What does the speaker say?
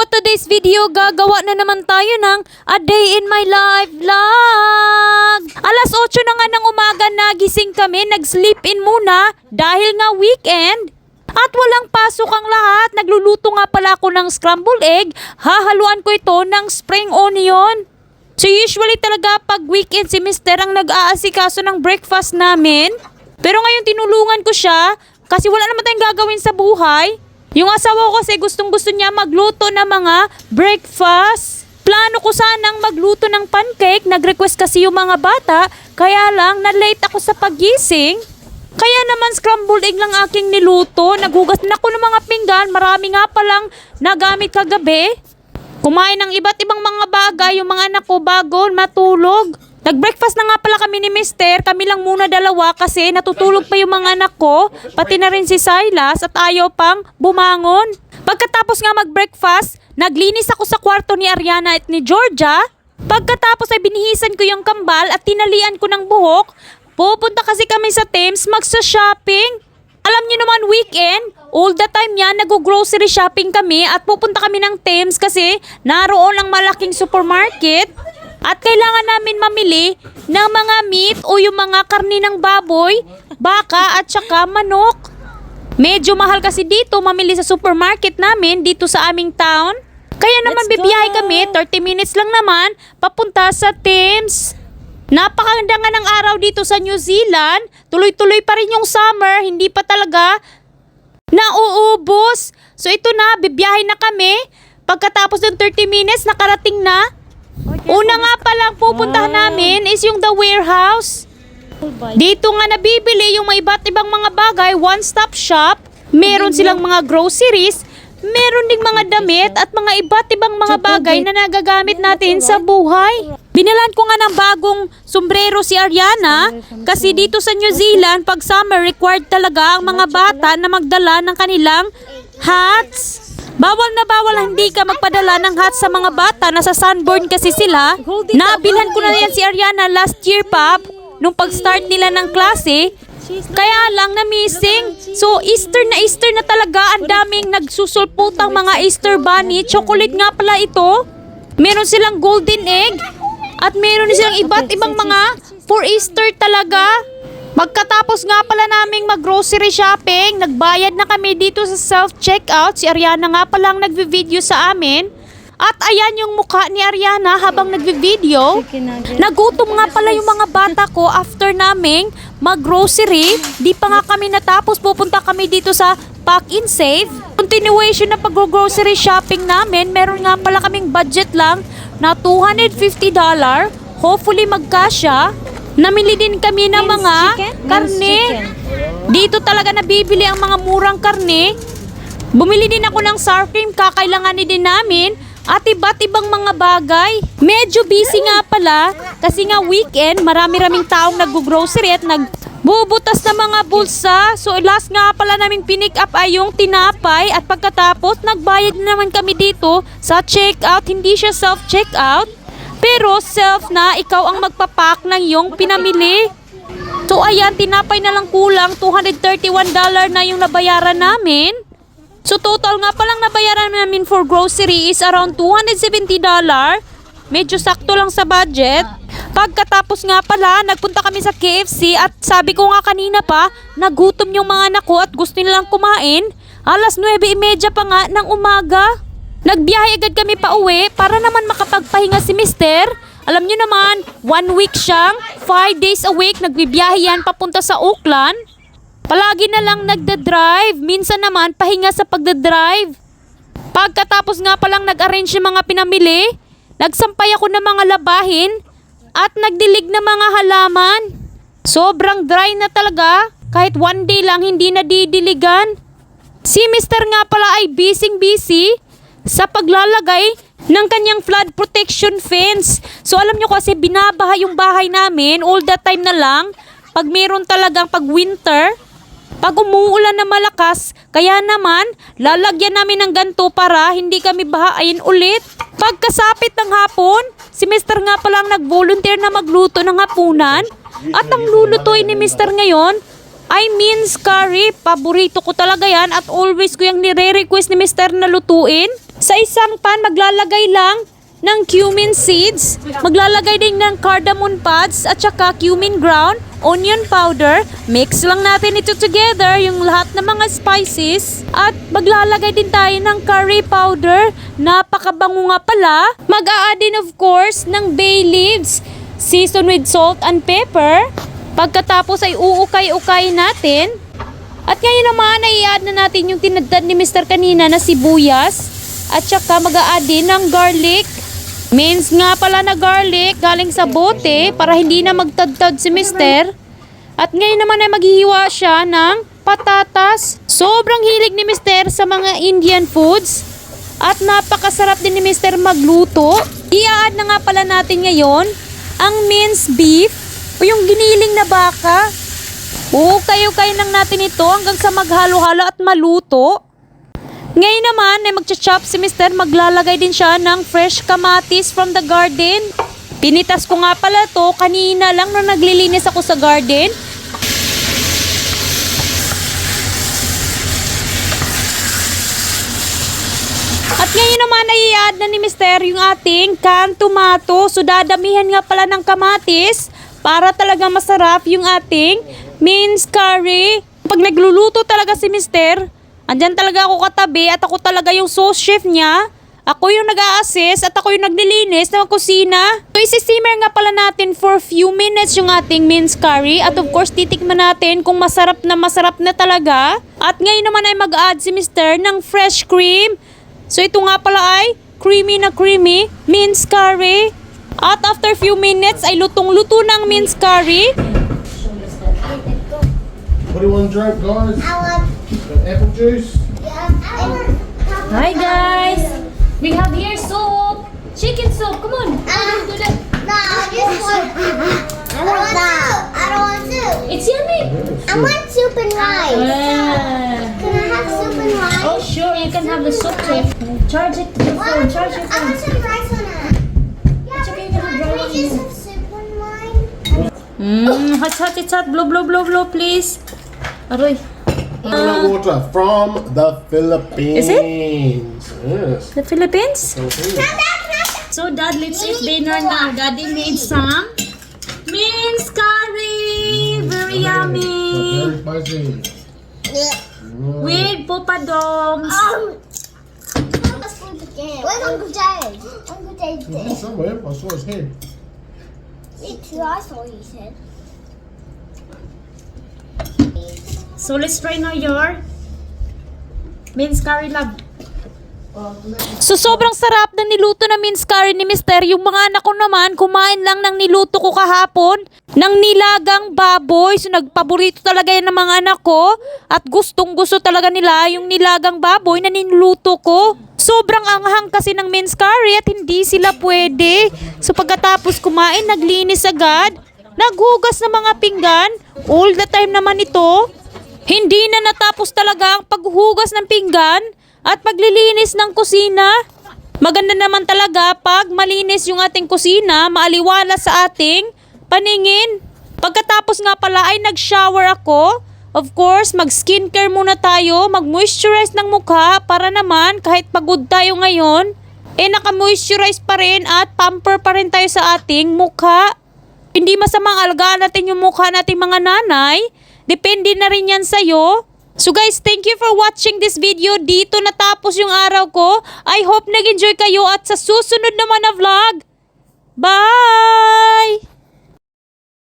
For today's video, gagawa na naman tayo ng A Day in My Life vlog. Alas 8 na nga ng umaga, nagising kami, nag-sleep in muna dahil nga weekend. At walang pasok ang lahat. Nagluluto nga pala ako ng scrambled egg. Hahaluan ko ito ng spring onion. So usually talaga pag weekend si Mister ang nag-aasikaso ng breakfast namin. Pero ngayon tinulungan ko siya kasi wala naman tayong gagawin sa buhay. Yung asawa ko kasi gustong-gusto niya magluto ng mga breakfast. Plano ko sanang magluto ng pancake. Nag-request kasi yung mga bata. Kaya lang, na-late ako sa paggising. Kaya naman scrambled egg lang aking niluto. Naghugas na ako ng mga pinggan. Marami nga palang nagamit kagabi. Kumain ng iba't ibang mga bagay yung mga anak ko bago matulog. Nag-breakfast na nga pala kami ni Mister. Kami lang muna dalawa kasi natutulog pa yung mga anak ko. Pati na rin si Silas at ayaw pang bumangon. Pagkatapos nga mag-breakfast, naglinis ako sa kwarto ni Ariana at ni Georgia. Pagkatapos ay binihisan ko yung kambal at tinalian ko ng buhok. Pupunta kasi kami sa Thames magsa-shopping. Alam niyo naman weekend, all the time yan, nag-grocery shopping kami at pupunta kami ng Thames kasi naroon ang malaking supermarket. At kailangan namin mamili ng mga meat o yung mga karni ng baboy, baka at saka manok. Medyo mahal kasi dito mamili sa supermarket namin dito sa aming town. Kaya naman bibiyahe kami, 30 minutes lang naman, papunta sa Thames. Napakaganda nga ng araw dito sa New Zealand. Tuloy-tuloy pa rin yung summer, hindi pa talaga nauubos. So ito na, bibiyahe na kami. Pagkatapos ng 30 minutes, nakarating na. Una nga palang pupuntahan namin is yung The Warehouse. Dito nga nabibili yung may iba't ibang mga bagay, one-stop shop. Meron silang mga groceries, meron ding mga damit at mga iba't ibang mga bagay na nagagamit natin sa buhay. Binalan ko nga ng bagong sombrero si Ariana kasi dito sa New Zealand pag summer required talaga ang mga bata na magdala ng kanilang hats. Bawal na bawal hindi ka magpadala ng hats sa mga bata, nasa sunburn kasi sila. Nabilhan ko na yan si Ariana last year pa nung pag-start nila ng klase. Kaya lang na missing. So Easter na talaga, ang daming nagsusulputang mga Easter bunny. Chocolate nga pala ito. Meron silang golden egg at meron silang iba't ibang mga for Easter talaga. Pagkatapos nga pala naming mag-grocery shopping, nagbayad na kami dito sa self-checkout. Si Ariana nga palang nagvi-video sa amin. At ayan yung mukha ni Ariana habang nagvi-video. Nagutom nga pala yung mga bata ko after naming mag-grocery. Di pa nga kami natapos, pupunta kami dito sa Pack in Save. Continuation na pag-grocery shopping namin. Meron nga pala kaming budget lang na $250. Hopefully magkasya. Namili din kami ng mga karne. Dito talaga nabibili ang mga murang karne. Bumili din ako ng sour cream, kakailanganin din namin. At iba't ibang mga bagay. Medyo busy nga pala kasi nga weekend, marami-raming taong nag-grocery at nagbubutas ng mga bulsa. So last nga pala naming pinick up ay yung tinapay at pagkatapos nagbayad na naman kami dito sa checkout. Hindi siya self-checkout. Pero self na, ikaw ang magpapak ng yung pinamili. So ayan, tinapay na lang kulang, $231 na yung nabayaran namin. So total nga palang nabayaran namin for grocery is around $270. Medyo sakto lang sa budget. Pagkatapos nga pala, nagpunta kami sa KFC at sabi ko nga kanina pa, nagutom yung mga anak ko at gusto nilang kumain. Alas 9:30 pa nga ng umaga. Nagbiyahe agad kami pa uwi para naman makapagpahinga si Mister. Alam niyo naman, 1 week siyang, 5 days a week, nagbibiyahe yan papunta sa Auckland. Palagi na lang nagda-drive, minsan naman pahinga sa pagda-drive. Pagkatapos nga palang nag-arrange ng mga pinamili, nagsampay ako ng mga labahin at nagdilig ng mga halaman. Sobrang dry na talaga, kahit 1 day lang hindi nadidiligan. Si Mister nga pala ay busy sa paglalagay ng kanyang flood protection fence. So alam nyo kasi binabaha yung bahay namin all the time na lang. Pag meron talagang pag winter, pag umuulan na malakas, kaya naman lalagyan namin ng ganito para hindi kami bahain ulit. Pagkasapit ng hapon, si Mr. nga palang nag-volunteer na magluto ng hapunan. At ang lulutuin ni Mr. ngayon ay mince curry. Paborito ko talaga yan at always ko yung nire-request ni Mr. na lutuin. Sa isang pan, maglalagay lang ng cumin seeds. Maglalagay din ng cardamom pods at saka cumin ground, onion powder. Mix lang natin ito together, yung lahat ng mga spices. At maglalagay din tayo ng curry powder. Napakabango nga pala. Mag-a-add din of course ng bay leaves. Season with salt and pepper. Pagkatapos ay uukay-ukay natin. At ngayon naman ay i-add na natin yung tinadtad ni Mr. kanina na sibuyas. At saka mag-a-add din ng garlic. Minced nga pala na garlic galing sa bote para hindi na magtadtad si Mr. At ngayon naman ay maghihiwa siya ng patatas. Sobrang hilig ni Mr. sa mga Indian foods. At napakasarap din ni Mr. magluto. I-add na nga pala natin ngayon ang minced beef o yung giniling na baka. Ukay-ukay lang natin ito hanggang sa maghalo-halo at maluto. Ngayon naman ay magcha-chop si Mr. Maglalagay din siya ng fresh kamatis from the garden. Pinitas ko nga pala to kanina lang nung naglilinis ako sa garden. At ngayon naman ay i-add na ni Mr. yung ating canned tomato. So dadamihan nga pala ng kamatis para talaga masarap yung ating minced curry. Pag nagluluto talaga si Mr., andyan talaga ako katabi at ako talaga yung sauce chef niya. Ako yung nag-a-assist at ako yung naglilinis ng kusina. So isi-simmer nga pala natin for few minutes yung ating minced curry. At of course titikman natin kung masarap na talaga. At ngayon naman ay mag-add si Mr. ng fresh cream. So ito nga pala ay creamy na creamy minced curry. At after few minutes ay lutong-luto ng minced curry. What do you want to drink, guys? I want, Apple juice? yeah, I want. Hi guys! We have here soup! Chicken soup! Come on! No, I just want. I want soup. I don't want soup. It's yummy! I want soup and rice. Can I have soup and rice? Oh sure, you can have the soup too. Charge it to the phone, charge your I want phone. some rice on it. Yeah, okay, but you can have can we rice. just have soup on mine? Hot, it's hot. Blow, blow, blow, blow, please. Aroy. Coconut water from the Philippines. Is it? Yes. The Philippines? Philippines. So Dad, let's eat dinner now. Daddy made some minced curry. Very yummy. Very spicy. With popadoms. Where's Uncle James? Uncle James He's did. somewhere. I saw his head. Me too, I saw he said. So let's try now your minced curry, love. So sobrang sarap na niluto na minced curry ni Mr. Yung mga anak ko naman, kumain lang ng niluto ko kahapon ng nilagang baboy. So nagpaborito talaga yan ng mga anak ko. At gustong gusto talaga nila yung nilagang baboy na niluto ko. Sobrang anghang kasi ng minced curry at hindi sila pwede. So pagkatapos kumain, naglinis agad. Naghugas ng mga pinggan. All the time naman ito. Hindi na natapos talaga ang paghugas ng pinggan at paglilinis ng kusina. Maganda naman talaga pag malinis yung ating kusina, maaliwala sa ating paningin. Pagkatapos nga pala ay nag-shower ako. Of course, mag-skincare muna tayo, mag-moisturize ng mukha para naman kahit pagod tayo ngayon, naka-moisturize pa rin at pamper pa rin tayo sa ating mukha. Hindi masamang alagaan natin yung mukha nating mga nanay. Depende na rin yan sa'yo. So guys, thank you for watching this video. Dito natapos yung araw ko. I hope nag-enjoy kayo at sa susunod naman na vlog. Bye!